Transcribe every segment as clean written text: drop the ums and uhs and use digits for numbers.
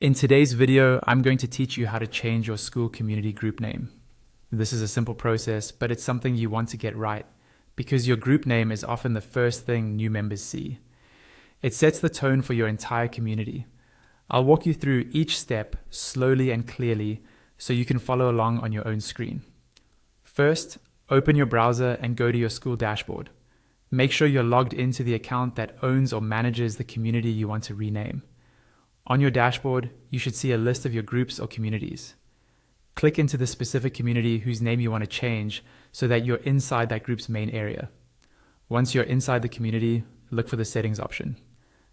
In today's video, I'm going to teach you how to change your school community group name. This is a simple process, but it's something you want to get right because your group name is often the first thing new members see. It sets the tone for your entire community. I'll walk you through each step slowly and clearly so you can follow along on your own screen. First, open your browser and go to your school dashboard. Make sure you're logged into the account that owns or manages the community you want to rename. On your dashboard, you should see a list of your groups or communities. Click into the specific community whose name you want to change so that you're inside that group's main area. Once you're inside the community, look for the settings option.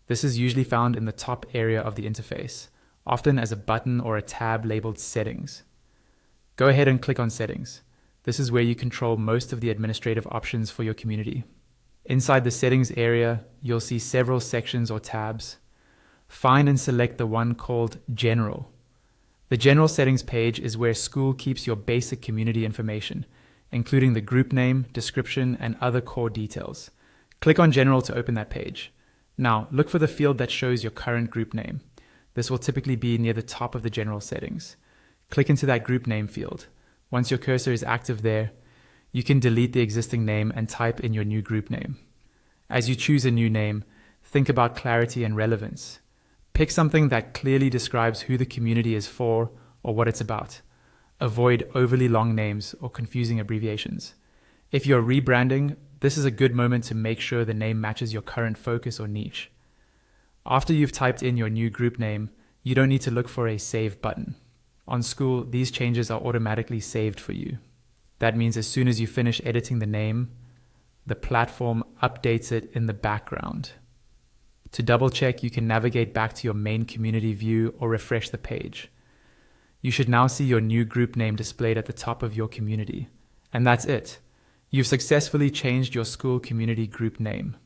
This is usually found in the top area of the interface, often as a button or a tab labeled Settings. Go ahead and click on Settings. This is where you control most of the administrative options for your community. Inside the settings area, you'll see several sections or tabs. Find and select the one called General. The General Settings page is where Skool keeps your basic community information, including the group name, description, and other core details. Click on General to open that page. Now, look for the field that shows your current group name. This will typically be near the top of the General Settings. Click into that group name field. Once your cursor is active there, you can delete the existing name and type in your new group name. As you choose a new name, think about clarity and relevance. Pick something that clearly describes who the community is for or what it's about. Avoid overly long names or confusing abbreviations. If you're rebranding, this is a good moment to make sure the name matches your current focus or niche. After you've typed in your new group name, you don't need to look for a Save button. On Skool, these changes are automatically saved for you. That means as soon as you finish editing the name, the platform updates it in the background. To double check, you can navigate back to your main community view or refresh the page. You should now see your new group name displayed at the top of your community. And that's it. You've successfully changed your Skool community group name.